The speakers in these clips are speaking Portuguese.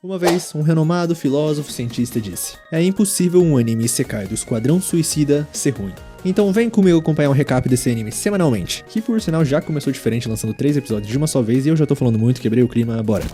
Uma vez, um renomado filósofo cientista disse: é impossível um anime isekai do Esquadrão Suicida ser ruim. Então vem comigo acompanhar um recap desse anime semanalmente, que por sinal já começou diferente lançando 3 episódios de uma só vez e eu já tô falando muito, quebrei o clima, bora.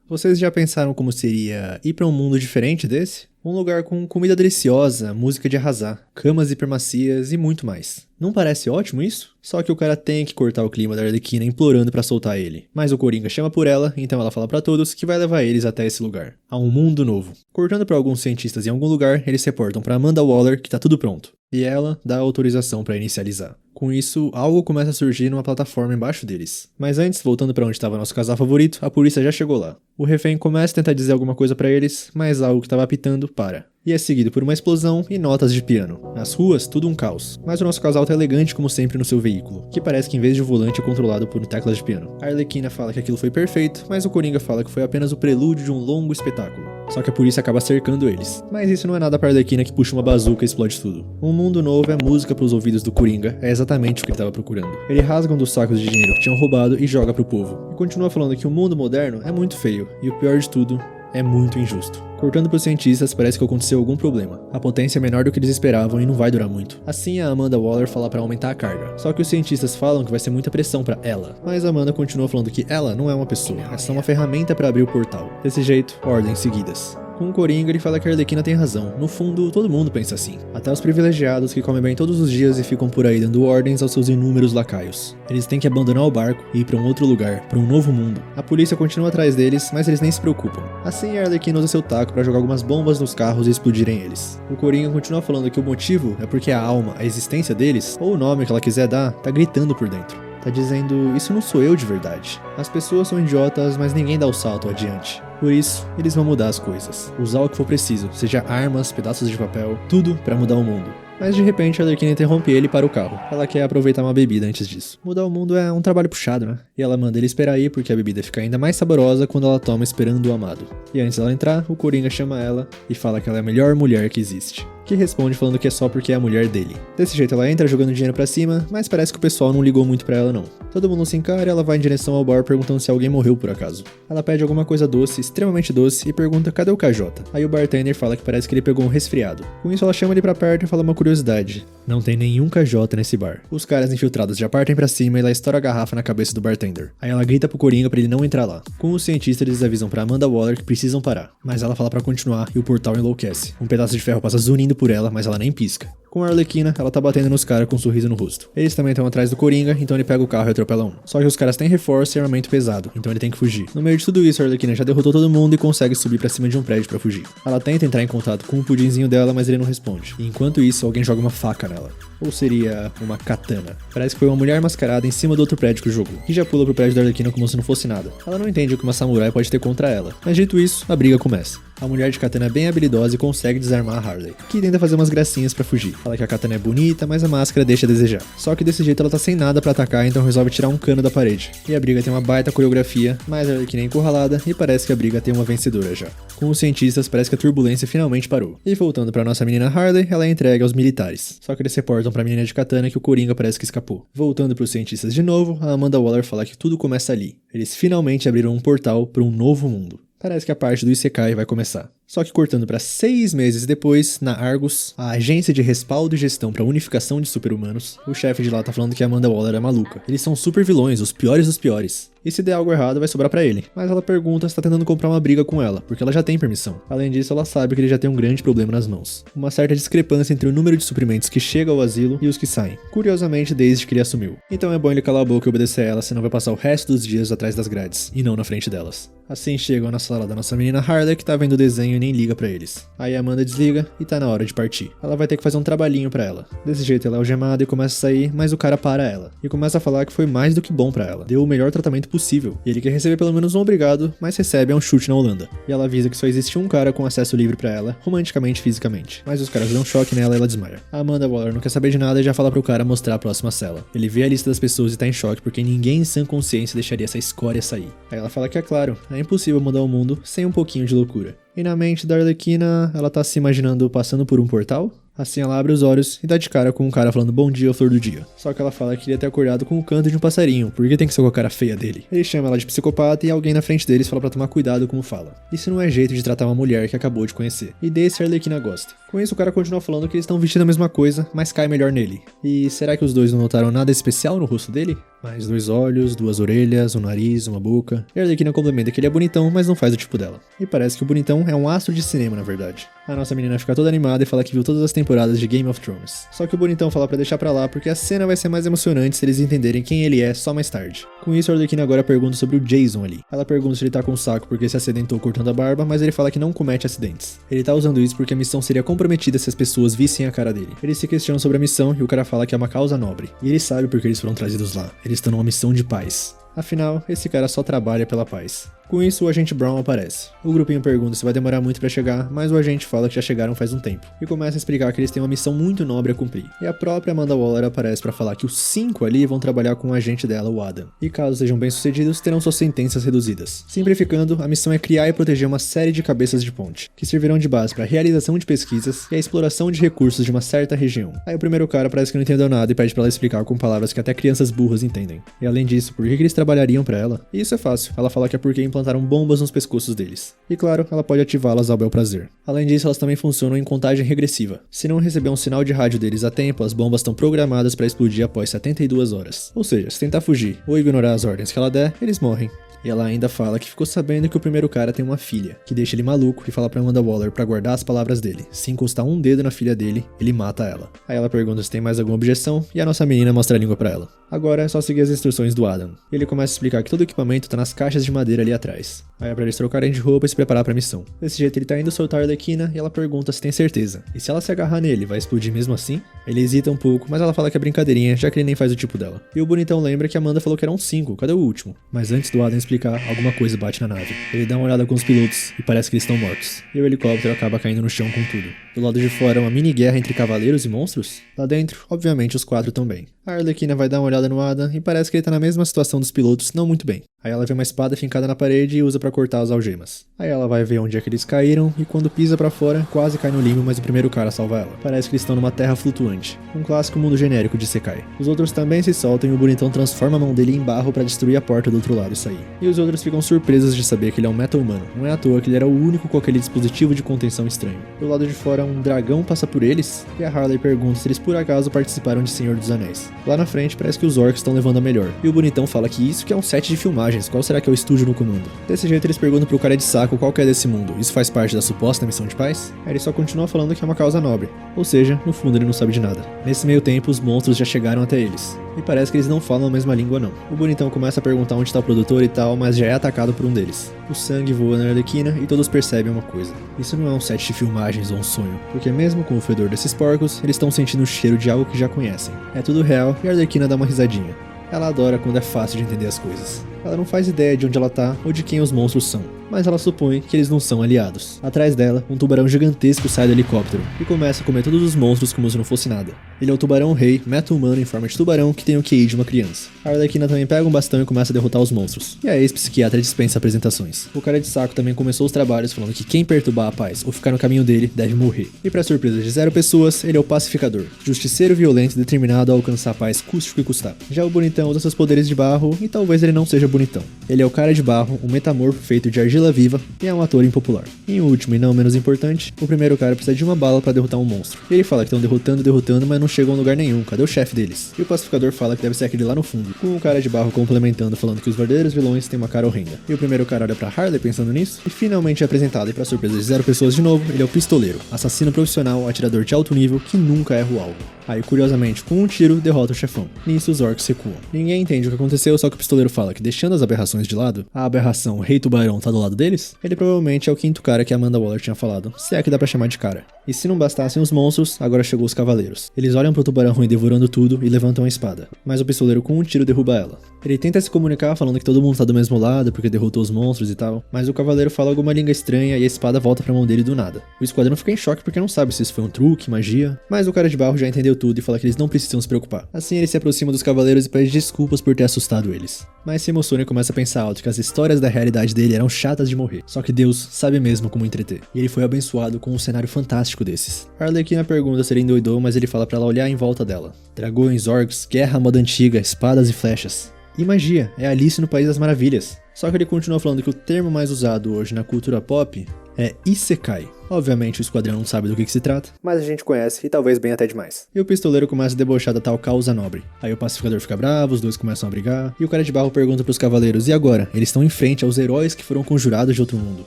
Vocês já pensaram como seria ir pra um mundo diferente desse? Um lugar com comida deliciosa, música de arrasar, camas hipermacias e muito mais. Não parece ótimo isso? Só que o cara tem que cortar o clima da Arlequina implorando pra soltar ele. Mas o Coringa chama por ela, então ela fala pra todos que vai levar eles até esse lugar, a um mundo novo. Cortando pra alguns cientistas em algum lugar, eles reportam pra Amanda Waller que tá tudo pronto. E ela dá a autorização pra inicializar. Com isso, algo começa a surgir numa plataforma embaixo deles. Mas antes, voltando pra onde estava nosso casal favorito, a polícia já chegou lá. O refém começa a tentar dizer alguma coisa pra eles, mas algo que estava apitando para. E é seguido por uma explosão e notas de piano. Nas ruas, tudo um caos. Mas o nosso casal tá elegante como sempre no seu veículo, que parece que em vez de volante é controlado por teclas de piano. A Arlequina fala que aquilo foi perfeito, mas o Coringa fala que foi apenas o prelúdio de um longo espetáculo. Só que a polícia acaba cercando eles. Mas isso não é nada pra Arlequina que puxa uma bazuca e explode tudo. Um mundo novo é música pros ouvidos do Coringa, é exatamente o que ele tava procurando. Ele rasga um dos sacos de dinheiro que tinham roubado e joga pro povo. E continua falando que o mundo moderno é muito feio, e o pior de tudo, é muito injusto. Cortando pros cientistas, parece que aconteceu algum problema. A potência é menor do que eles esperavam e não vai durar muito. Assim, a Amanda Waller fala pra aumentar a carga. Só que os cientistas falam que vai ser muita pressão pra ela. Mas a Amanda continua falando que ela não é uma pessoa, é só uma ferramenta pra abrir o portal. Desse jeito, ordens seguidas. Com o Coringa, ele fala que a Arlequina tem razão. No fundo, todo mundo pensa assim. Até os privilegiados que comem bem todos os dias e ficam por aí dando ordens aos seus inúmeros lacaios. Eles têm que abandonar o barco e ir pra um outro lugar, pra um novo mundo. A polícia continua atrás deles, mas eles nem se preocupam. Assim, a Arlequina usa seu taco pra jogar algumas bombas nos carros e explodirem eles. O Coringa continua falando que o motivo é porque a alma, a existência deles, ou o nome que ela quiser dar, tá gritando por dentro. Tá dizendo, isso não sou eu de verdade. As pessoas são idiotas, mas ninguém dá o salto adiante. Por isso, eles vão mudar as coisas. Usar o que for preciso, seja armas, pedaços de papel, tudo pra mudar o mundo. Mas de repente a Arlequina interrompe ele para o carro. Ela quer aproveitar uma bebida antes disso. Mudar o mundo é um trabalho puxado, né? E ela manda ele esperar aí porque a bebida fica ainda mais saborosa quando ela toma esperando o amado. E antes dela entrar, o Coringa chama ela e fala que ela é a melhor mulher que existe. Que responde falando que é só porque é a mulher dele. Desse jeito ela entra jogando dinheiro pra cima, mas parece que o pessoal não ligou muito pra ela não. Todo mundo se encara e ela vai em direção ao bar perguntando se alguém morreu por acaso. Ela pede alguma coisa doce, extremamente doce, e pergunta cadê o KJ. Aí o bartender fala que parece que ele pegou um resfriado. Com isso ela chama ele pra perto e fala uma curiosidade. Não tem nenhum KJ nesse bar. Os caras infiltrados já partem pra cima e ela estoura a garrafa na cabeça do bartender. Aí ela grita pro Coringa pra ele não entrar lá. Com os cientistas eles avisam pra Amanda Waller que precisam parar. Mas ela fala pra continuar e o portal enlouquece. Um pedaço de ferro passa zunindo por ela, mas ela nem pisca. Com a Arlequina, ela tá batendo nos caras com um sorriso no rosto. Eles também estão atrás do Coringa, então ele pega o carro e atropela um. Só que os caras têm reforço e armamento pesado, então ele tem que fugir. No meio de tudo isso, a Arlequina já derrotou todo mundo e consegue subir pra cima de um prédio pra fugir. Ela tenta entrar em contato com o pudinzinho dela, mas ele não responde. E enquanto isso, alguém joga uma faca nela. Ou seria uma katana. Parece que foi uma mulher mascarada em cima do outro prédio que jogou, que já pula pro prédio da Arlequina como se não fosse nada. Ela não entende o que uma samurai pode ter contra ela. Mas dito isso, a briga começa. A mulher de katana é bem habilidosa e consegue desarmar a Harley, que tenta fazer umas gracinhas pra fugir. Fala que a katana é bonita, mas a máscara deixa a desejar. Só que desse jeito ela tá sem nada pra atacar, então resolve tirar um cano da parede. E a briga tem uma baita coreografia, mas a Arlequina é encurralada e parece que a briga tem uma vencedora já. Com os cientistas, parece que a turbulência finalmente parou. E voltando pra nossa menina Harley, ela é entregue aos militares. Só que eles reportam pra menina de katana que o Coringa parece que escapou. Voltando pros cientistas de novo, a Amanda Waller fala que tudo começa ali. Eles finalmente abriram um portal pra um novo mundo. Parece que a parte do Isekai vai começar. Só que cortando para 6 meses depois, na Argus, a agência de respaldo e gestão para unificação de super-humanos, o chefe de lá tá falando que a Amanda Waller é maluca. Eles são super vilões, os piores dos piores. E se der algo errado, vai sobrar pra ele. Mas ela pergunta se tá tentando comprar uma briga com ela, porque ela já tem permissão. Além disso, ela sabe que ele já tem um grande problema nas mãos. Uma certa discrepância entre o número de suprimentos que chega ao asilo e os que saem. Curiosamente, desde que ele assumiu. Então é bom ele calar a boca e obedecer a ela, senão vai passar o resto dos dias atrás das grades, e não na frente delas. Assim chegam na sala da nossa menina Harley, que tá vendo o desenho e nem liga pra eles. Aí a Amanda desliga e tá na hora de partir. Ela vai ter que fazer um trabalhinho pra ela. Desse jeito ela é algemada e começa a sair, mas o cara para ela. E começa a falar que foi mais do que bom pra ela. Deu o melhor tratamento possível. E ele quer receber pelo menos um obrigado, mas recebe um chute na Holanda. E ela avisa que só existe um cara com acesso livre pra ela, romanticamente e fisicamente. Mas os caras dão um choque nela e ela desmaia. A Amanda Waller não quer saber de nada e já fala pro cara mostrar a próxima cela. Ele vê a lista das pessoas e tá em choque porque ninguém em sã consciência deixaria essa escória sair. Aí ela fala que é claro, é impossível mudar o mundo sem um pouquinho de loucura. E na mente da Arlequina, ela tá se imaginando passando por um portal? Assim ela abre os olhos e dá de cara com um cara falando bom dia, flor do dia. Só que ela fala que queria ter acordado com o canto de um passarinho, porque tem que ser com a cara feia dele. Ele chama ela de psicopata e alguém na frente deles fala pra tomar cuidado como fala. Isso não é jeito de tratar uma mulher que acabou de conhecer. E desse a Arlequina gosta. Com isso o cara continua falando que eles estão vestindo a mesma coisa, mas cai melhor nele. E será que os dois não notaram nada especial no rosto dele? Mais 2 olhos, 2 orelhas, um nariz, uma boca. E a Arlequina complementa que ele é bonitão, mas não faz o tipo dela. E parece que o bonitão é um astro de cinema, na verdade. A nossa menina fica toda animada e fala que viu todas as temporadas de Game of Thrones. Só que o bonitão fala pra deixar pra lá porque a cena vai ser mais emocionante se eles entenderem quem ele é só mais tarde. Com isso, a Arlequina agora pergunta sobre o Jason ali. Ela pergunta se ele tá com um saco porque se acidentou cortando a barba, mas ele fala que não comete acidentes. Ele tá usando isso porque a missão seria comprometida se as pessoas vissem a cara dele. Eles se questionam sobre a missão e o cara fala que é uma causa nobre. E ele sabe porque eles foram trazidos lá. Eles estão numa missão de paz. Afinal, esse cara só trabalha pela paz. Com isso, o agente Brown aparece. O grupinho pergunta se vai demorar muito pra chegar, mas o agente fala que já chegaram faz um tempo. E começa a explicar que eles têm uma missão muito nobre a cumprir. E a própria Amanda Waller aparece pra falar que os 5 ali vão trabalhar com o agente dela, o Adam. E caso sejam bem-sucedidos, terão suas sentenças reduzidas. Simplificando, a missão é criar e proteger uma série de cabeças de ponte, que servirão de base para a realização de pesquisas e a exploração de recursos de uma certa região. Aí o primeiro cara parece que não entendeu nada e pede pra ela explicar com palavras que até crianças burras entendem. E além disso, por que eles trabalhariam pra ela? E isso é fácil, ela fala que é porque implantaram bombas nos pescoços deles. E claro, ela pode ativá-las ao bel prazer. Além disso, elas também funcionam em contagem regressiva. Se não receber um sinal de rádio deles a tempo, as bombas estão programadas para explodir após 72 horas. Ou seja, se tentar fugir ou ignorar as ordens que ela der, eles morrem. E ela ainda fala que ficou sabendo que o primeiro cara tem uma filha, que deixa ele maluco e fala pra Amanda Waller pra guardar as palavras dele. Se encostar um dedo na filha dele, ele mata ela. Aí ela pergunta se tem mais alguma objeção e a nossa menina mostra a língua pra ela. Agora é só seguir as instruções do Adam. Ele começa a explicar que todo o equipamento tá nas caixas de madeira ali atrás. Aí é pra eles trocarem de roupa e se preparar pra missão. Desse jeito ele tá indo soltar a Arlequina e ela pergunta se tem certeza. E se ela se agarrar nele, vai explodir mesmo assim? Ele hesita um pouco, mas ela fala que é brincadeirinha, já que ele nem faz o tipo dela. E o bonitão lembra que a Amanda falou que eram 5, cadê o último? Mas antes do Adam explicar, alguma coisa bate na nave. Ele dá uma olhada com os pilotos e parece que eles estão mortos. E o helicóptero acaba caindo no chão com tudo. Do lado de fora, uma mini guerra entre cavaleiros e monstros. Lá dentro, obviamente, os 4 também. A Arlequina vai dar uma olhada no Adam e parece que ele tá na mesma situação dos pilotos, não muito bem. Aí ela vê uma espada fincada na parede e usa pra cortar as algemas. Aí ela vai ver onde é que eles caíram e quando pisa pra fora, quase cai no limbo, mas o primeiro cara salva ela. Parece que eles estão numa terra flutuante. Um clássico mundo genérico de Sekai. Os outros também se soltam e o bonitão transforma a mão dele em barro pra destruir a porta do outro lado e sair. E os outros ficam surpresos de saber que ele é um meta-humano. Não é à toa que ele era o único com aquele dispositivo de contenção estranho. Do lado de fora, um dragão passa por eles e a Harley pergunta se eles por acaso participaram de Senhor dos Anéis. Lá na frente, parece que os orcs estão levando a melhor. E o bonitão fala que isso que é um set de filmagens, qual será que é o estúdio no comando? Desse jeito eles perguntam pro cara de saco qual que é desse mundo. Isso faz parte da suposta missão de paz? Aí ele só continua falando que é uma causa nobre. Ou seja, no fundo ele não sabe de nada. Nesse meio tempo, os monstros já chegaram até eles. E parece que eles não falam a mesma língua não. O bonitão começa a perguntar onde tá o produtor e tal, mas já é atacado por um deles. O sangue voa na Arlequina e todos percebem uma coisa. Isso não é um set de filmagens ou um sonho. Porque mesmo com o fedor desses porcos, eles estão sentindo o cheiro de algo que já conhecem. É tudo real e a Arlequina dá uma risadinha. Ela adora quando é fácil de entender as coisas. Ela não faz ideia de onde ela tá ou de quem os monstros são, mas ela supõe que eles não são aliados. Atrás dela, um tubarão gigantesco sai do helicóptero e começa a comer todos os monstros como se não fosse nada. Ele é o tubarão rei, meta-humano em forma de tubarão que tem o QI de uma criança. A Arlequina também pega um bastão e começa a derrotar os monstros. E a ex-psiquiatra dispensa apresentações. O cara de saco também começou os trabalhos falando que quem perturbar a paz ou ficar no caminho dele deve morrer. E pra surpresa de 0 pessoas, ele é o pacificador, justiceiro violento determinado a alcançar a paz custe o que custar. Já o bonitão usa seus poderes de barro e talvez ele não seja bonitão. Ele é o cara de barro, um metamorfo feito de argila viva e é um ator impopular. E em último e não menos importante, o primeiro cara precisa de uma bala pra derrotar um monstro. E ele fala que estão derrotando, mas não chegam a lugar nenhum. Cadê o chefe deles? E o pacificador fala que deve ser aquele lá no fundo, com o cara de barro complementando, falando que os verdadeiros vilões têm uma cara horrenda. E o primeiro cara olha pra Harley pensando nisso e finalmente é apresentado, e pra surpresa de 0 pessoas de novo, ele é o pistoleiro, assassino profissional, atirador de alto nível que nunca erra o alvo. Aí, curiosamente, com um tiro, derrota o chefão. Nisso, os orcs recuam. Ninguém entende o que aconteceu, só que o pistoleiro fala que, deixando as aberrações de lado, a aberração, o Rei Tubarão, tá do lado deles? Ele provavelmente é o 5º cara que a Amanda Waller tinha falado, se é que dá pra chamar de cara. E se não bastassem os monstros, agora chegou os cavaleiros. Eles olham pro tubarão ruim devorando tudo e levantam a espada. Mas o pistoleiro com um tiro derruba ela. Ele tenta se comunicar falando que todo mundo tá do mesmo lado porque derrotou os monstros e tal, mas o cavaleiro fala alguma língua estranha e a espada volta pra mão dele do nada. O esquadrão fica em choque porque não sabe se isso foi um truque, magia, mas o cara de barro já entendeu tudo e fala que eles não precisam se preocupar. Assim ele se aproxima dos cavaleiros e pede desculpas por ter assustado eles. Mas se emociona e começa a pensar alto que as histórias da realidade dele eram chatas gratas de morrer. Só que Deus sabe mesmo como entreter. E ele foi abençoado com um cenário fantástico desses. A Arlequina pergunta se ele endoidou, mas ele fala pra ela olhar em volta dela. Dragões, orcs, guerra à moda antiga, espadas e flechas. E magia, é Alice no País das Maravilhas. Só que ele continua falando que o termo mais usado hoje na cultura pop é Isekai. Obviamente o esquadrão não sabe do que se trata, mas a gente conhece e talvez bem até demais. E o pistoleiro começa a debochar da tal causa nobre. Aí o pacificador fica bravo, os dois começam a brigar, e o cara de barro pergunta pros cavaleiros, e agora? Eles estão em frente aos heróis que foram conjurados de outro mundo.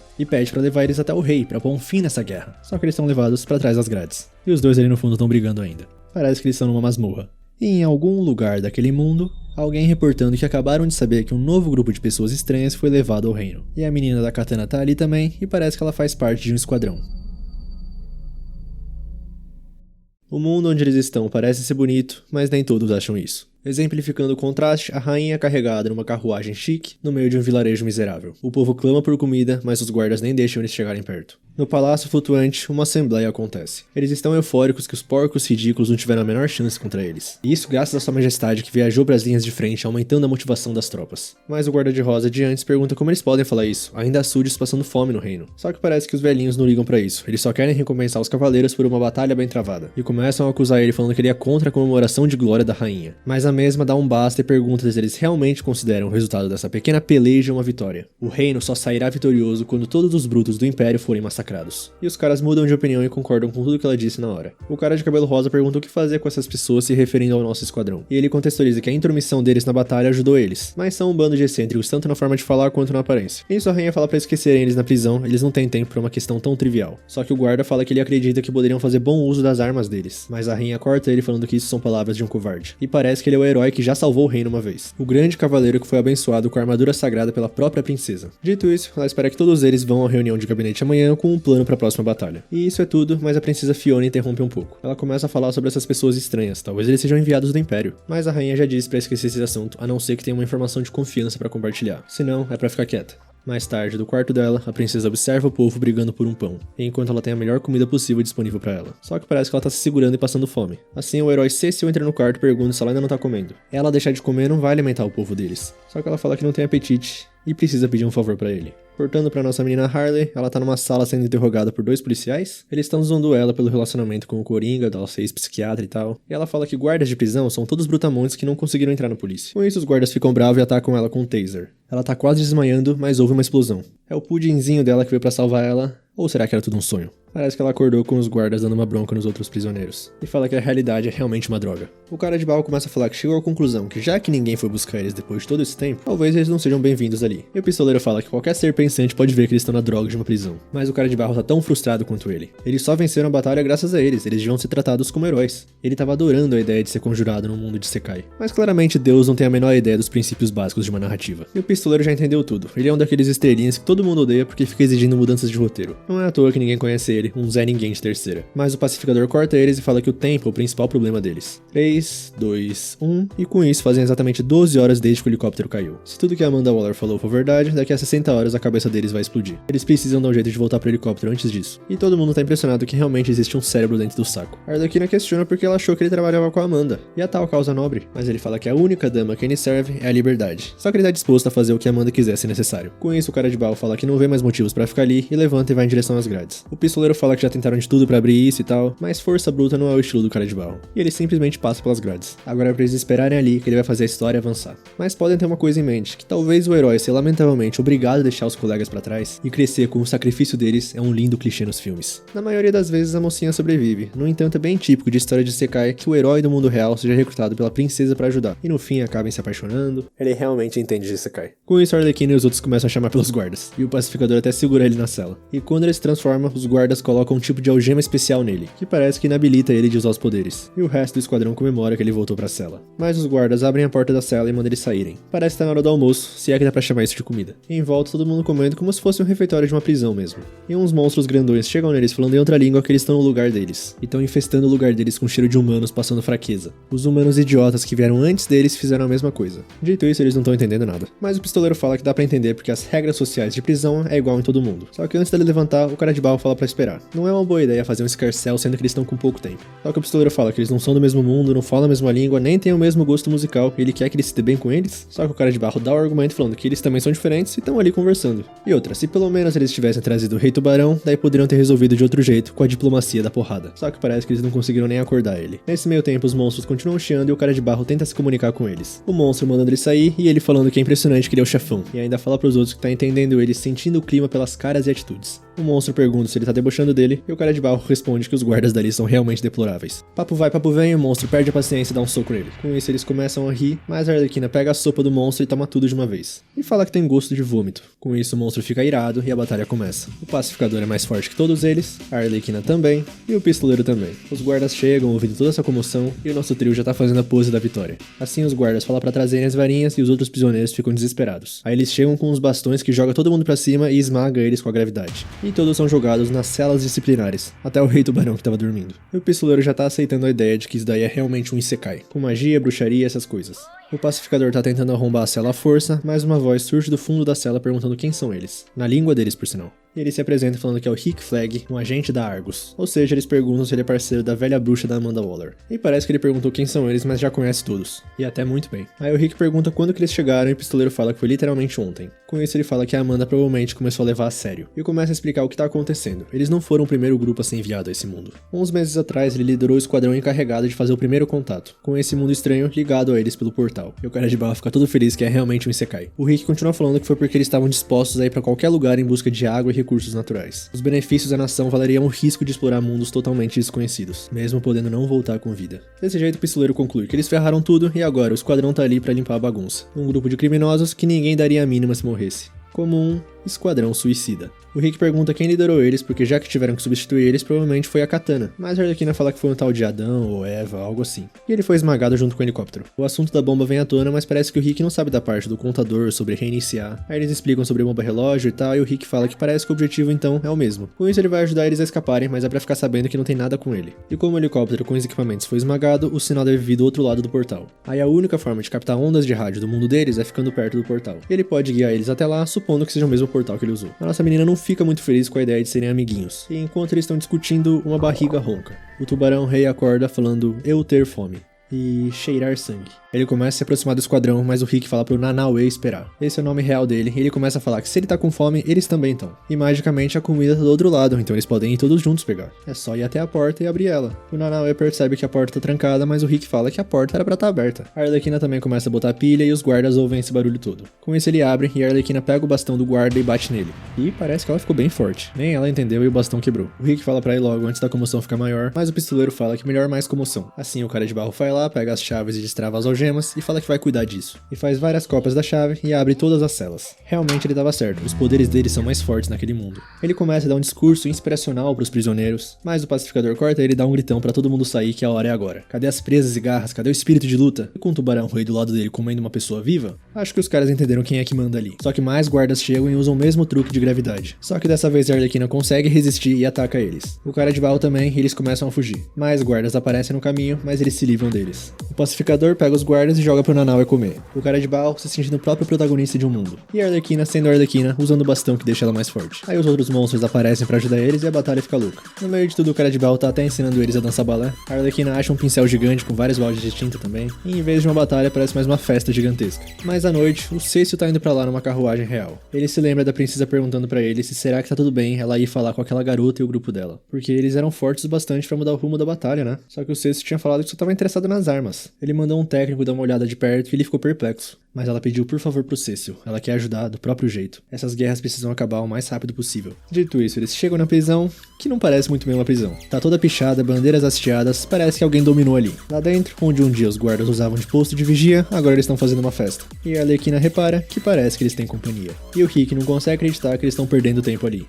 E pede pra levar eles até o rei, pra pôr um fim nessa guerra. Só que eles são levados pra trás das grades. E os dois ali no fundo estão brigando ainda. Parece que eles estão numa masmorra. E em algum lugar daquele mundo, alguém reportando que acabaram de saber que um novo grupo de pessoas estranhas foi levado ao reino. E a menina da katana tá ali também, e parece que ela faz parte de um esquadrão. O mundo onde eles estão parece ser bonito, mas nem todos acham isso. Exemplificando o contraste, a rainha é carregada numa carruagem chique no meio de um vilarejo miserável. O povo clama por comida, mas os guardas nem deixam eles chegarem perto. No palácio flutuante, uma assembleia acontece. Eles estão eufóricos que os porcos ridículos não tiveram a menor chance contra eles. E isso graças a sua majestade que viajou para as linhas de frente, aumentando a motivação das tropas. Mas o guarda de rosa de antes pergunta como eles podem falar isso, ainda há súditos passando fome no reino. Só que parece que os velhinhos não ligam para isso, eles só querem recompensar os cavaleiros por uma batalha bem travada. E começam a acusar ele falando que ele é contra a comemoração de glória da rainha. Mas a mesma dá um basta e pergunta se eles realmente consideram o resultado dessa pequena peleja uma vitória. O reino só sairá vitorioso quando todos os brutos do império forem massacrados. E os caras mudam de opinião e concordam com tudo que ela disse na hora. O cara de cabelo rosa pergunta o que fazer com essas pessoas se referindo ao nosso esquadrão. E ele contextualiza que a intromissão deles na batalha ajudou eles, mas são um bando de excêntricos tanto na forma de falar quanto na aparência. E isso a rainha fala pra esquecerem eles na prisão, eles não têm tempo pra uma questão tão trivial. Só que o guarda fala que ele acredita que poderiam fazer bom uso das armas deles, mas a rainha corta ele falando que isso são palavras de um covarde. E parece que ele é o herói que já salvou o reino uma vez. O grande cavaleiro que foi abençoado com a armadura sagrada pela própria princesa. Dito isso, ela espera que todos eles vão à reunião de gabinete amanhã com um plano pra próxima batalha. E isso é tudo, mas a princesa Fiona interrompe um pouco. Ela começa a falar sobre essas pessoas estranhas, talvez eles sejam enviados do Império. Mas a rainha já disse pra esquecer esse assunto, a não ser que tenha uma informação de confiança pra compartilhar. Senão, é pra ficar quieta. Mais tarde, do quarto dela, a princesa observa o povo brigando por um pão, enquanto ela tem a melhor comida possível disponível pra ela. Só que parece que ela tá se segurando e passando fome. Assim, o herói Cecil entra no quarto e pergunta se ela ainda não tá comendo. Ela deixar de comer não vai alimentar o povo deles. Só que ela fala que não tem apetite e precisa pedir um favor pra ele. Cortando pra nossa menina Harley, ela tá numa sala sendo interrogada por dois policiais. Eles estão zoando ela pelo relacionamento com o Coringa, dela ser ex-psiquiatra e tal. E ela fala que guardas de prisão são todos brutamontes que não conseguiram entrar na polícia. Com isso, os guardas ficam bravos e atacam ela com um taser. Ela tá quase desmaiando, mas houve uma explosão. É o pudinzinho dela que veio pra salvar ela, ou será que era tudo um sonho? Parece que ela acordou com os guardas dando uma bronca nos outros prisioneiros. E fala que a realidade é realmente uma droga. O cara de barro começa a falar que chegou à conclusão que já que ninguém foi buscar eles depois de todo esse tempo, talvez eles não sejam bem-vindos ali. E o pistoleiro fala que qualquer ser pensante pode ver que eles estão na droga de uma prisão. Mas o cara de barro tá tão frustrado quanto ele. Eles só venceram a batalha graças a eles deviam ser tratados como heróis. Ele tava adorando a ideia de ser conjurado num mundo de Isekai. Mas claramente Deus não tem a menor ideia dos princípios básicos de uma narrativa. E o pistoleiro já entendeu tudo. Ele é um daqueles estrelinhas que todo mundo odeia porque fica exigindo mudanças de roteiro. Não é à toa que ninguém conhece ele, um Zé Ninguém de terceira. Mas o pacificador corta eles e fala que o tempo é o principal problema deles. 3, 2, 1, e com isso fazem exatamente 12 horas desde que o helicóptero caiu. Se tudo que a Amanda Waller falou for verdade, daqui a 60 horas a cabeça deles vai explodir. Eles precisam dar um jeito de voltar pro helicóptero antes disso. E todo mundo tá impressionado que realmente existe um cérebro dentro do saco. A Arlequina questiona porque ela achou que ele trabalhava com a Amanda. E a tal causa nobre. Mas ele fala que a única dama que ele serve é a liberdade. Só que ele tá disposto a fazer o que a Amanda quiser se necessário. Com isso, o cara de barro fala que não vê mais motivos pra ficar ali e levanta e vai em direção às grades. O pistoleiro fala que já tentaram de tudo pra abrir isso e tal, mas força bruta não é o estilo do cara de barro. E ele simplesmente passa pelas grades. Agora é pra eles esperarem ali que ele vai fazer a história avançar. Mas podem ter uma coisa em mente, que talvez o herói ser lamentavelmente obrigado a deixar os colegas pra trás e crescer com o sacrifício deles é um lindo clichê nos filmes. Na maioria das vezes a mocinha sobrevive, no entanto é bem típico de história de Isekai que o herói do mundo real seja recrutado pela princesa pra ajudar, e no fim acabem se apaixonando. Ele realmente entende de Isekai. Com isso, a Arlequina e os outros começam a chamar pelos guardas, e o pacificador até segura ele na cela. E quando ele se transforma, os guardas colocam um tipo de algema especial nele, que parece que inabilita ele de usar os poderes. E o resto do esquadrão comemora que ele voltou pra cela. Mas os guardas abrem a porta da cela e mandam eles saírem. Parece que tá na hora do almoço, se é que dá pra chamar isso de comida. E em volta todo mundo comendo como se fosse um refeitório de uma prisão mesmo. E uns monstros grandões chegam neles falando em outra língua que eles estão no lugar deles. E estão infestando o lugar deles com cheiro de humanos passando fraqueza. Os humanos idiotas que vieram antes deles fizeram a mesma coisa. Dito isso, eles não estão entendendo nada. Mas o pistoleiro fala que dá pra entender porque as regras sociais de prisão é igual em todo mundo. Só que antes dele levantar, o cara de barro fala pra esperar. esperar. Não é uma boa ideia fazer um escarcéu sendo que eles estão com pouco tempo. Só que o pistoleiro fala que eles não são do mesmo mundo, não falam a mesma língua, nem têm o mesmo gosto musical, e ele quer que eles se dê bem com eles. Só que o cara de barro dá o argumento falando que eles também são diferentes e estão ali conversando. E outra, se pelo menos eles tivessem trazido o Rei Tubarão, daí poderiam ter resolvido de outro jeito, com a diplomacia da porrada. Só que parece que eles não conseguiram nem acordar ele. Nesse meio tempo, os monstros continuam chiando e o cara de barro tenta se comunicar com eles. O monstro mandando ele sair e ele falando que é impressionante que ele é o chefão. E ainda fala pros outros que tá entendendo ele, sentindo o clima pelas caras e atitudes. O monstro pergunta se ele tá debochando dele e o cara de barro responde que os guardas dali são realmente deploráveis. Papo vai, papo vem, o monstro perde a paciência e dá um soco nele. Com isso eles começam a rir, mas a Arlequina pega a sopa do monstro e toma tudo de uma vez. E fala que tem gosto de vômito. Com isso o monstro fica irado e a batalha começa. O pacificador é mais forte que todos eles, a Arlequina também e o pistoleiro também. Os guardas chegam ouvindo toda essa comoção e o nosso trio já tá fazendo a pose da vitória. Assim os guardas falam pra trazerem as varinhas e os outros prisioneiros ficam desesperados. Aí eles chegam com os bastões que joga todo mundo pra cima e esmaga eles com a gravidade. E todos são jogados nas celas disciplinares, até o Rei Tubarão que tava dormindo. E o pistoleiro já tá aceitando a ideia de que isso daí é realmente um isekai, com magia, bruxaria, essas coisas. O pacificador tá tentando arrombar a cela à força, mas uma voz surge do fundo da cela perguntando quem são eles, na língua deles por sinal. E ele se apresenta falando que é o Rick Flag, um agente da Argus. Ou seja, eles perguntam se ele é parceiro da velha bruxa da Amanda Waller. E parece que ele perguntou quem são eles, mas já conhece todos. E até muito bem. Aí o Rick pergunta quando que eles chegaram e o pistoleiro fala que foi literalmente ontem. Com isso ele fala que a Amanda provavelmente começou a levar a sério. E começa a explicar o que tá acontecendo. Eles não foram o primeiro grupo a ser enviado a esse mundo. Uns meses atrás ele liderou o esquadrão encarregado de fazer o primeiro contato, com esse mundo estranho ligado a eles pelo portal. E o cara de barro fica todo feliz que é realmente um isekai. O Rick continua falando que foi porque eles estavam dispostos a ir pra qualquer lugar em busca de água e recursos naturais. Os benefícios à nação valeriam o risco de explorar mundos totalmente desconhecidos, mesmo podendo não voltar com vida. Desse jeito o pistoleiro conclui que eles ferraram tudo e agora o esquadrão tá ali pra limpar a bagunça. Um grupo de criminosos que ninguém daria a mínima se morresse. Como um esquadrão suicida. O Rick pergunta quem liderou eles, porque já que tiveram que substituir eles, provavelmente foi a Katana. Mas a Arlequina fala que foi um tal de Adão ou Eva, algo assim. E ele foi esmagado junto com o helicóptero. O assunto da bomba vem à tona, mas parece que o Rick não sabe da parte do contador sobre reiniciar. Aí eles explicam sobre a bomba relógio e tal, e o Rick fala que parece que o objetivo então é o mesmo. Com isso ele vai ajudar eles a escaparem, mas é pra ficar sabendo que não tem nada com ele. E como o helicóptero com os equipamentos foi esmagado, o sinal deve vir do outro lado do portal. Aí a única forma de captar ondas de rádio do mundo deles é ficando perto do portal. E ele pode guiar eles até lá, supondo que seja o mesmo portal que ele usou. A nossa menina não fica muito feliz com a ideia de serem amiguinhos. E enquanto eles estão discutindo, uma barriga ronca. O tubarão rei acorda falando eu ter fome e cheirar sangue. Ele começa a se aproximar do esquadrão, mas o Rick fala pro Nanaue esperar. Esse é o nome real dele, e ele começa a falar que se ele tá com fome, eles também estão. E magicamente a comida tá do outro lado, então eles podem ir todos juntos pegar. É só ir até a porta e abrir ela. O Nanaue percebe que a porta tá trancada, mas o Rick fala que a porta era pra estar aberta. A Arlequina também começa a botar pilha e os guardas ouvem esse barulho todo. Com isso ele abre e a Arlequina pega o bastão do guarda e bate nele. E parece que ela ficou bem forte. Nem ela entendeu e o bastão quebrou. O Rick fala pra ir logo antes da comoção ficar maior, mas o pistoleiro fala que melhor mais comoção. Assim o cara de barro vai lá, pega as chaves e destrava as algemas e fala que vai cuidar disso. E faz várias cópias da chave e abre todas as celas. Realmente ele tava certo, os poderes dele são mais fortes naquele mundo. Ele começa a dar um discurso inspiracional pros prisioneiros, mas o pacificador corta ele e dá um gritão pra todo mundo sair que a hora é agora. Cadê as presas e garras? Cadê o espírito de luta? E com o tubarão rei do lado dele comendo uma pessoa viva? Acho que os caras entenderam quem é que manda ali. Só que mais guardas chegam e usam o mesmo truque de gravidade. Só que dessa vez a Arlequina consegue resistir e ataca eles. O cara de barro também e eles começam a fugir. Mais guardas aparecem no caminho, mas eles se livram deles. O pacificador pega os guardas e joga pro Nanaue comer. O cara de barro se sentindo o próprio protagonista de um mundo. E a Arlequina sendo a Arlequina, usando o bastão que deixa ela mais forte. Aí os outros monstros aparecem pra ajudar eles e a batalha fica louca. No meio de tudo, o cara de barro tá até ensinando eles a dançar balé. A Arlequina acha um pincel gigante com vários baldes de tinta também. E em vez de uma batalha, parece mais uma festa gigantesca. Mas à noite, o Cécio tá indo pra lá numa carruagem real. Ele se lembra da princesa perguntando pra ele se será que tá tudo bem ela ir falar com aquela garota e o grupo dela. Porque eles eram fortes o bastante pra mudar o rumo da batalha, né? Só que o Cécio tinha falado que só tava interessado nas armas. Ele mandou um técnico dar uma olhada de perto e ele ficou perplexo. Mas ela pediu por favor pro Cécio. Ela quer ajudar do próprio jeito. Essas guerras precisam acabar o mais rápido possível. Dito isso, eles chegam na prisão, que não parece muito bem uma prisão. Tá toda pichada, bandeiras hasteadas, parece que alguém dominou ali. Lá dentro, onde um dia os guardas usavam de posto de vigia, agora eles estão fazendo uma festa. E a Arlequina repara que parece que eles têm companhia. E o Rick não consegue acreditar que eles estão perdendo tempo ali.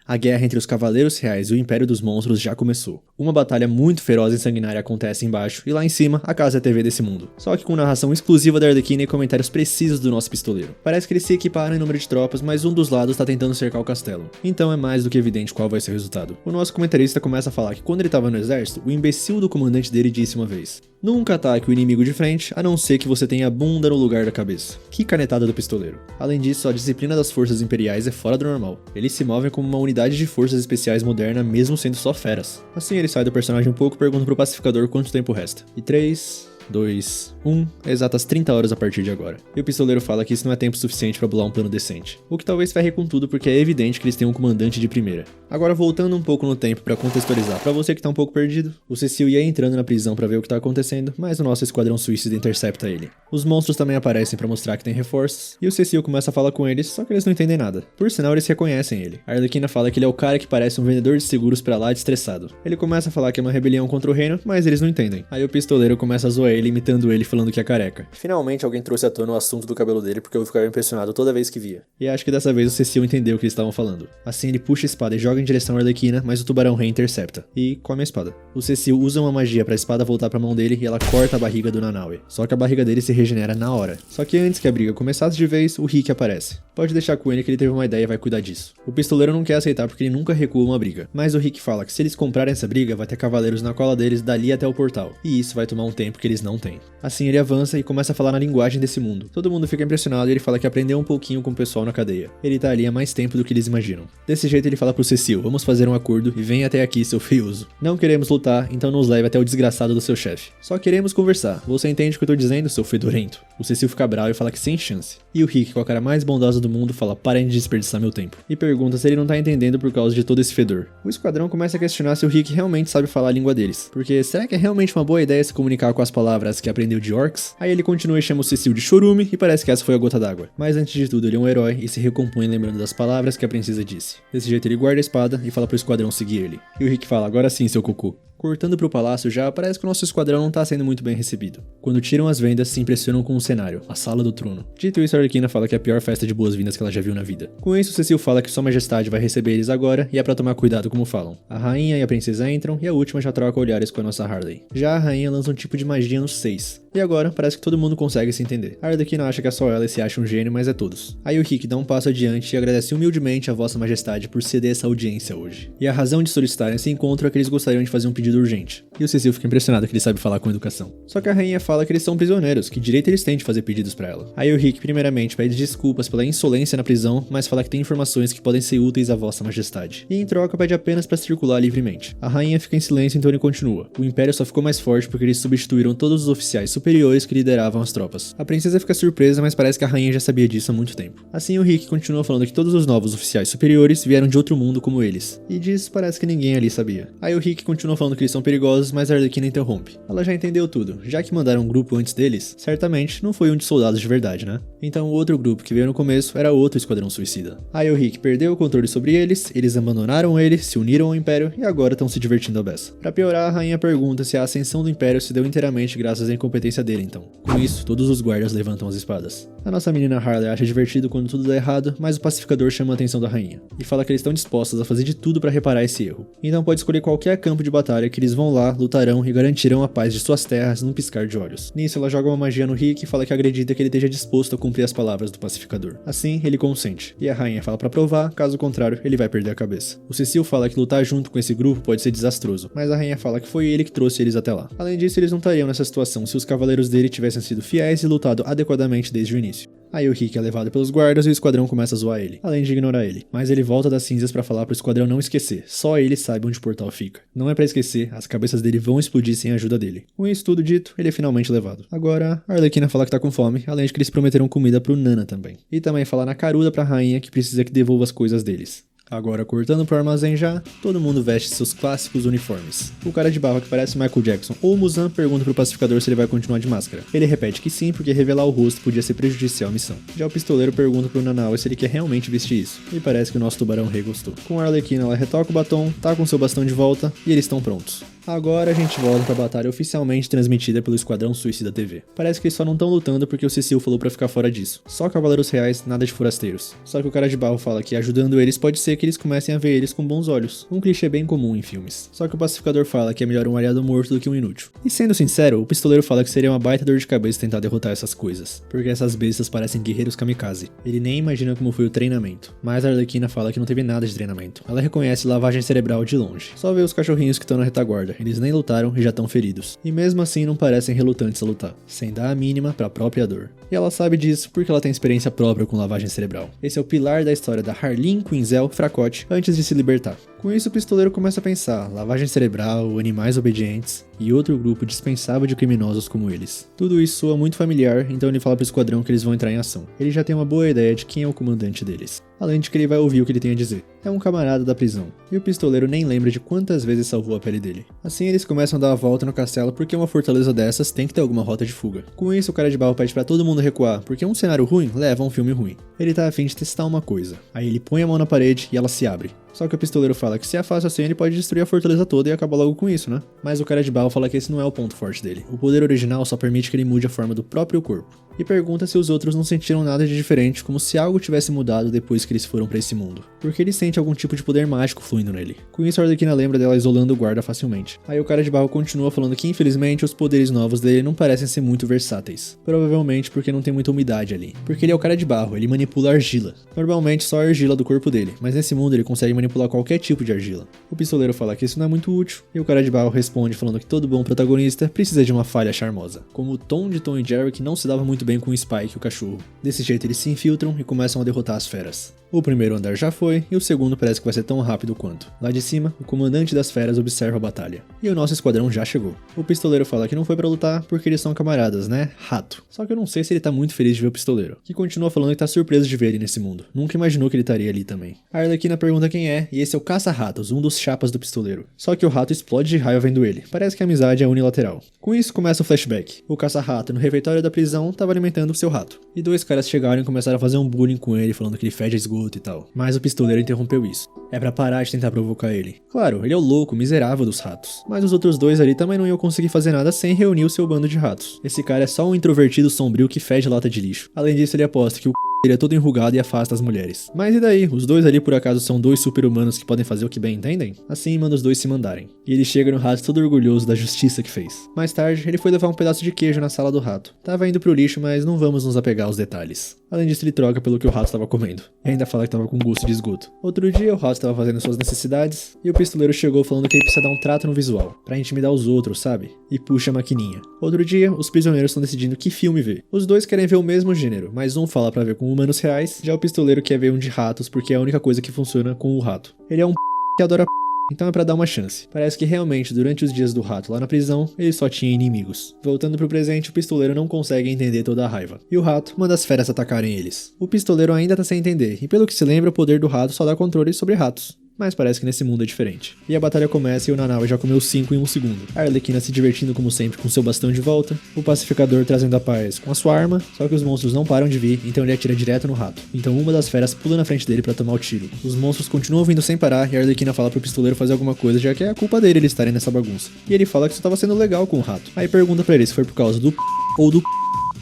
A guerra entre os Cavaleiros Reais e o Império dos Monstros já começou. Uma batalha muito feroz e sanguinária acontece embaixo, e lá em cima, a casa é a TV desse mundo. Só que com narração exclusiva da Arlequina e comentários precisos do nosso pistoleiro. Parece que eles se equiparam em número de tropas, mas um dos lados tá tentando cercar o castelo. Então é mais do que evidente qual vai ser o resultado. O nosso comentarista começa a falar que quando ele tava no exército, o imbecil do comandante dele disse uma vez: nunca ataque o inimigo de frente, a não ser que você tenha a bunda no lugar da cabeça. Que canetada do pistoleiro. Além disso, a disciplina das forças imperiais é fora do normal. Eles se movem como uma unidade unidade de forças especiais moderna mesmo sendo só feras. Assim ele sai do personagem um pouco e pergunta pro pacificador quanto tempo resta. E 3, 2, 1, exatas 30 horas a partir de agora. E o pistoleiro fala que isso não é tempo suficiente pra bolar um plano decente. O que talvez ferre com tudo porque é evidente que eles têm um comandante de primeira. Agora voltando um pouco no tempo pra contextualizar pra você que tá um pouco perdido, o Cecil ia entrando na prisão pra ver o que tá acontecendo, mas o nosso esquadrão suicida intercepta ele. Os monstros também aparecem pra mostrar que tem reforços, e o Cecil começa a falar com eles, só que eles não entendem nada. Por sinal, eles reconhecem ele. A Arlequina fala que ele é o cara que parece um vendedor de seguros pra lá de estressado. Ele começa a falar que é uma rebelião contra o reino, mas eles não entendem. Aí o pistoleiro começa a zoar ele, imitando ele, falando que é careca. Finalmente alguém trouxe à tona o assunto do cabelo dele, porque eu ficava impressionado toda vez que via. E acho que dessa vez o Cecil entendeu o que eles estavam falando. Assim ele puxa a espada e joga em direção à Arlequina, mas o tubarão rei intercepta. E come a espada. O Cecil usa uma magia pra espada voltar pra mão dele e ela corta a barriga do Nanaue. Só que a barriga dele se regenera na hora. Só que antes que a briga começasse de vez, o Rick aparece. Pode deixar com ele que ele teve uma ideia e vai cuidar disso. O pistoleiro não quer aceitar porque ele nunca recua uma briga. Mas o Rick fala que se eles comprarem essa briga, vai ter cavaleiros na cola deles dali até o portal. E isso vai tomar um tempo que eles não têm. Assim ele avança e começa a falar na linguagem desse mundo. Todo mundo fica impressionado e ele fala que aprendeu um pouquinho com o pessoal na cadeia. Ele tá ali há mais tempo do que eles imaginam. Desse jeito ele fala pro Cecil, vamos fazer um acordo e vem até aqui, seu feioso. Não queremos lutar, então nos leve até o desgraçado do seu chefe. Só queremos conversar. Você entende o que eu tô dizendo, seu fedorento? O Cecil fica bravo e fala que sem chance. E o Rick, com a cara mais bondosa do mundo, fala, parem de desperdiçar meu tempo. E pergunta se ele não tá entendendo por causa de todo esse fedor. O esquadrão começa a questionar se o Rick realmente sabe falar a língua deles. Porque será que é realmente uma boa ideia se comunicar com as palavras que aprendeu de orcs? Aí ele continua e chama o Cecil de chorume e parece que essa foi a gota d'água. Mas antes de tudo ele é um herói e se recompõe lembrando das palavras que a princesa disse. Desse jeito ele guarda a espada e fala pro esquadrão seguir ele. E o Rick fala, agora sim, seu cocô. Cortando pro palácio já, parece que o nosso esquadrão não tá sendo muito bem recebido. Quando tiram as vendas, se impressionam com o cenário, a sala do trono. Dito isso, a Arlequina fala que é a pior festa de boas-vindas que ela já viu na vida. Com isso, Cecil fala que sua majestade vai receber eles agora e é pra tomar cuidado como falam. A rainha e a princesa entram e a última já troca olhares com a nossa Harley. Já a rainha lança um tipo de magia nos 6. E agora, parece que todo mundo consegue se entender. A Arlequina acha que é só ela e se acha um gênio, mas é todos. Aí o Rick dá um passo adiante e agradece humildemente a vossa majestade por ceder essa audiência hoje. E a razão de solicitarem esse encontro é que eles gostariam de fazer um pedido urgente. E o Cecil fica impressionado que ele sabe falar com educação. Só que a rainha fala que eles são prisioneiros, que direito eles têm de fazer pedidos pra ela. Aí o Rick primeiramente pede desculpas pela insolência na prisão, mas fala que tem informações que podem ser úteis à vossa majestade. E em troca pede apenas pra circular livremente. A rainha fica em silêncio, então ele continua. O império só ficou mais forte porque eles substituíram todos os oficiais superiores que lideravam as tropas. A princesa fica surpresa, mas parece que a rainha já sabia disso há muito tempo. Assim o Rick continua falando que todos os novos oficiais superiores vieram de outro mundo como eles. E disso parece que ninguém ali sabia. Aí o Rick continua falando que eles são perigosos, mas a Arlequina interrompe. Ela já entendeu tudo. Já que mandaram um grupo antes deles, certamente não foi um de soldados de verdade, né? Então o outro grupo que veio no começo era outro esquadrão suicida. Aí o Rick perdeu o controle sobre eles abandonaram ele, se uniram ao Império e agora estão se divertindo à beça. Pra piorar, a rainha pergunta se a ascensão do Império se deu inteiramente graças à incompetência dele então. Com isso, todos os guardas levantam as espadas. A nossa menina Harley acha divertido quando tudo dá errado, mas o pacificador chama a atenção da rainha e fala que eles estão dispostos a fazer de tudo pra reparar esse erro. Então pode escolher qualquer campo de batalha que eles vão lá, lutarão e garantirão a paz de suas terras num piscar de olhos. Nisso ela joga uma magia no Rick e fala que acredita que ele esteja disposto a cumprir as palavras do pacificador. Assim, ele consente. E a rainha fala pra provar, caso contrário, ele vai perder a cabeça. O Cecil fala que lutar junto com esse grupo pode ser desastroso, mas a rainha fala que foi ele que trouxe eles até lá. Além disso, eles não estariam nessa situação se os cavaleiros dele tivessem sido fiéis e lutado adequadamente desde o início. Aí o Rick é levado pelos guardas e o esquadrão começa a zoar ele, além de ignorar ele. Mas ele volta das cinzas pra falar pro esquadrão não esquecer, só ele sabe onde o portal fica. Não é pra esquecer, as cabeças dele vão explodir sem a ajuda dele. Com isso tudo dito, ele é finalmente levado. Agora, a Arlequina fala que tá com fome, além de que eles prometeram comida pro Nana também. E também fala na caruda pra rainha que precisa que devolva as coisas deles. Agora, cortando pro armazém já, todo mundo veste seus clássicos uniformes. O cara de barba que parece Michael Jackson ou Muzan pergunta pro pacificador se ele vai continuar de máscara. Ele repete que sim, porque revelar o rosto podia ser prejudicial à missão. Já o pistoleiro pergunta pro Nanaue se ele quer realmente vestir isso. E parece que o nosso tubarão rei gostou. Com a Arlequina, ela retoca o batom, tá com seu bastão de volta e eles estão prontos. Agora a gente volta pra batalha oficialmente transmitida pelo Esquadrão Suicida TV. Parece que eles só não estão lutando porque o Cecil falou pra ficar fora disso. Só cavaleiros reais, nada de forasteiros. Só que o cara de barro fala que ajudando eles pode ser que eles comecem a ver eles com bons olhos. Um clichê bem comum em filmes. Só que o pacificador fala que é melhor um aliado morto do que um inútil. E sendo sincero, o pistoleiro fala que seria uma baita dor de cabeça tentar derrotar essas coisas. Porque essas bestas parecem guerreiros kamikaze. Ele nem imagina como foi o treinamento. Mas a Arlequina fala que não teve nada de treinamento. Ela reconhece lavagem cerebral de longe. Só vê os cachorrinhos que estão na retaguarda. Eles nem lutaram e já estão feridos. E mesmo assim não parecem relutantes a lutar, sem dar a mínima pra própria dor. e ela sabe disso porque ela tem experiência própria com lavagem cerebral. Esse é o pilar da história da Harleen Quinzel Fracotte antes de se libertar. Com isso, o pistoleiro começa a pensar: lavagem cerebral, animais obedientes e outro grupo dispensável de criminosos como eles. Tudo isso soa muito familiar, então ele fala pro esquadrão que eles vão entrar em ação. Ele já tem uma boa ideia de quem é o comandante deles, além de que ele vai ouvir o que ele tem a dizer. É um camarada da prisão, e o pistoleiro nem lembra de quantas vezes salvou a pele dele. Assim eles começam a dar a volta no castelo porque uma fortaleza dessas tem que ter alguma rota de fuga. Com isso, o cara de barro pede pra todo mundo recuar, porque um cenário ruim leva a um filme ruim. Ele tá a fim de testar uma coisa. Aí ele põe a mão na parede e ela se abre. Só que o pistoleiro fala que se é fácil assim, ele pode destruir a fortaleza toda e acabar logo com isso, né? Mas o cara de barro fala que esse não é o ponto forte dele. O poder original só permite que ele mude a forma do próprio corpo. E pergunta se os outros não sentiram nada de diferente, como se algo tivesse mudado depois que eles foram pra esse mundo. Porque ele sente algum tipo de poder mágico fluindo nele. Com isso, a Arlequina lembra dela isolando o guarda facilmente. Aí o cara de barro continua falando que infelizmente os poderes novos dele não parecem ser muito versáteis. Provavelmente porque não tem muita umidade ali. Porque ele é o cara de barro, ele manipula argila. Normalmente só a argila do corpo dele, mas nesse mundo ele consegue manipular qualquer tipo de argila. O pistoleiro fala que isso não é muito útil, e o cara de barro responde falando que todo bom protagonista precisa de uma falha charmosa. Como o Tom de Tom e Jerry, que não se dava muito bem com o Spike, o cachorro. Desse jeito eles se infiltram e começam a derrotar as feras. O primeiro andar já foi, e o segundo parece que vai ser tão rápido quanto. Lá de cima, o comandante das feras observa a batalha. E o nosso esquadrão já chegou. O pistoleiro fala que não foi pra lutar porque eles são camaradas, né? Rato. Só que eu não sei se ele tá muito feliz de ver o pistoleiro, que continua falando que tá surpreso de ver ele nesse mundo. Nunca imaginou que ele estaria ali também. A Arlequina pergunta quem é, e esse é o Caça-Ratos, um dos chapas do pistoleiro. Só que o rato explode de raiva vendo ele. Parece que a amizade é unilateral. Com isso começa o flashback. O Caça-Rato, no refeitório da prisão, tava alimentando o seu rato. E dois caras chegaram e começaram a fazer um bullying com ele, falando que ele fede a esgoto e tal. Mas o pistoleiro interrompeu isso. É pra parar de tentar provocar ele. Claro, ele é o louco, miserável dos ratos. Mas os outros dois ali também não iam conseguir fazer nada sem reunir o seu bando de ratos. Esse cara é só um introvertido sombrio que fede lata de lixo. Além disso, ele aposta que o ele é todo enrugado e afasta as mulheres. Mas e daí? Os dois ali por acaso são dois super-humanos que podem fazer o que bem entendem? Assim manda os dois se mandarem. E ele chega no rato todo orgulhoso da justiça que fez. Mais tarde, ele foi levar um pedaço de queijo na sala do rato. Tava indo pro lixo, mas não vamos nos apegar aos detalhes. Além disso, ele troca pelo que o rato estava comendo. E ainda fala que tava com gosto de esgoto. Outro dia, o rato estava fazendo suas necessidades, e o pistoleiro chegou falando que ele precisa dar um trato no visual, pra intimidar os outros, sabe? E puxa a maquininha. Outro dia, os prisioneiros estão decidindo que filme ver. Os dois querem ver o mesmo gênero, mas um fala pra ver com humanos reais, já o pistoleiro quer ver um de ratos porque é a única coisa que funciona com o rato. Ele é um que adora então é pra dar uma chance. Parece que realmente, durante os dias do rato lá na prisão, ele só tinha inimigos. Voltando pro presente, o pistoleiro não consegue entender toda a raiva. E o rato manda as feras atacarem eles. O pistoleiro ainda tá sem entender, e pelo que se lembra, o poder do rato só dá controle sobre ratos. Mas parece que nesse mundo é diferente. E a batalha começa e o Nanaue já comeu 5 em 1 segundo. A Arlequina se divertindo como sempre com seu bastão de volta. O pacificador trazendo a paz com a sua arma. Só que os monstros não param de vir, então ele atira direto no rato. Então uma das feras pula na frente dele pra tomar o tiro. Os monstros continuam vindo sem parar e a Arlequina fala pro pistoleiro fazer alguma coisa, já que é a culpa dele eles estarem nessa bagunça. E ele fala que isso tava sendo legal com o rato. Aí pergunta pra ele se foi por causa do ou do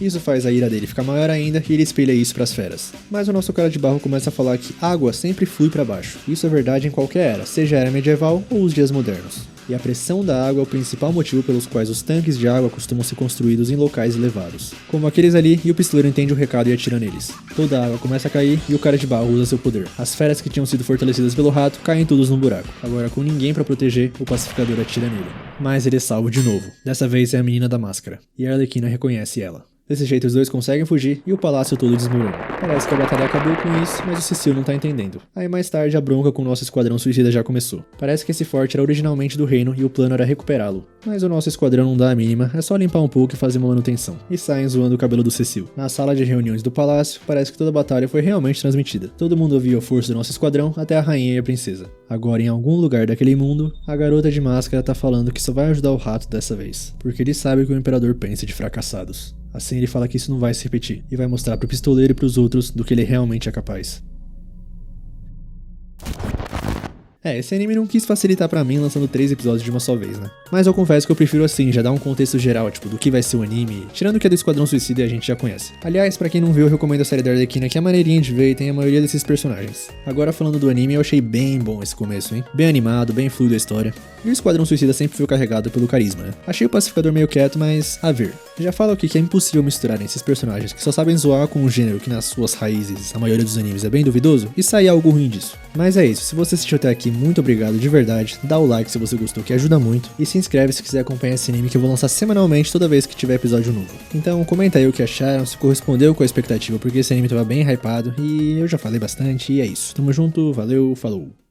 Isso faz a ira dele ficar maior ainda e ele espelha isso pras feras. Mas o nosso cara de barro começa a falar que água sempre flui pra baixo. Isso é verdade em qualquer era, seja a era medieval ou os dias modernos. E a pressão da água é o principal motivo pelos quais os tanques de água costumam ser construídos em locais elevados. Como aqueles ali, e o pistoleiro entende o recado e atira neles. Toda a água começa a cair e o cara de barro usa seu poder. As feras que tinham sido fortalecidas pelo rato caem todos no buraco. Agora, com ninguém pra proteger, o pacificador atira nele. Mas ele é salvo de novo. Dessa vez é a menina da máscara. E a Arlequina reconhece ela. Desse jeito os dois conseguem fugir e o palácio todo desmorona. Parece que a batalha acabou com isso, mas o Cecil não tá entendendo. Aí mais tarde a bronca com o nosso esquadrão suicida já começou. Parece que esse forte era originalmente do reino e o plano era recuperá-lo. Mas o nosso esquadrão não dá a mínima, é só limpar um pouco e fazer uma manutenção. E saem zoando o cabelo do Cecil. Na sala de reuniões do palácio, parece que toda a batalha foi realmente transmitida. Todo mundo ouviu a força do nosso esquadrão, até a rainha e a princesa. Agora em algum lugar daquele mundo, a garota de máscara tá falando que só vai ajudar o rato dessa vez. Porque ele sabe que o imperador pensa de fracassados. Assim ele fala que isso não vai se repetir, e vai mostrar pro pistoleiro e pros outros do que ele realmente é capaz. Esse anime não quis facilitar pra mim lançando 3 episódios de uma só vez, né? Mas eu confesso que eu prefiro assim, já dar um contexto geral, tipo, do que vai ser o anime, tirando que é do Esquadrão Suicida e a gente já conhece. Aliás, pra quem não viu, eu recomendo a série da Arlequina, que é maneirinha de ver e tem a maioria desses personagens. Agora falando do anime, eu achei bem bom esse começo, hein? Bem animado, bem fluido a história. E o Esquadrão Suicida sempre foi carregado pelo carisma, né? Achei o pacificador meio quieto, mas a ver. Já falo aqui que é impossível misturar esses personagens que só sabem zoar com um gênero que nas suas raízes, a maioria dos animes é bem duvidoso, e sair algo ruim disso. Mas é isso, se você assistiu até aqui, muito obrigado de verdade. Dá o like se você gostou, que ajuda muito. E se inscreve se quiser acompanhar esse anime que eu vou lançar semanalmente toda vez que tiver episódio novo. Então comenta aí o que acharam, se correspondeu com a expectativa, porque esse anime tava bem hypado e eu já falei bastante e é isso. Tamo junto, valeu, falou.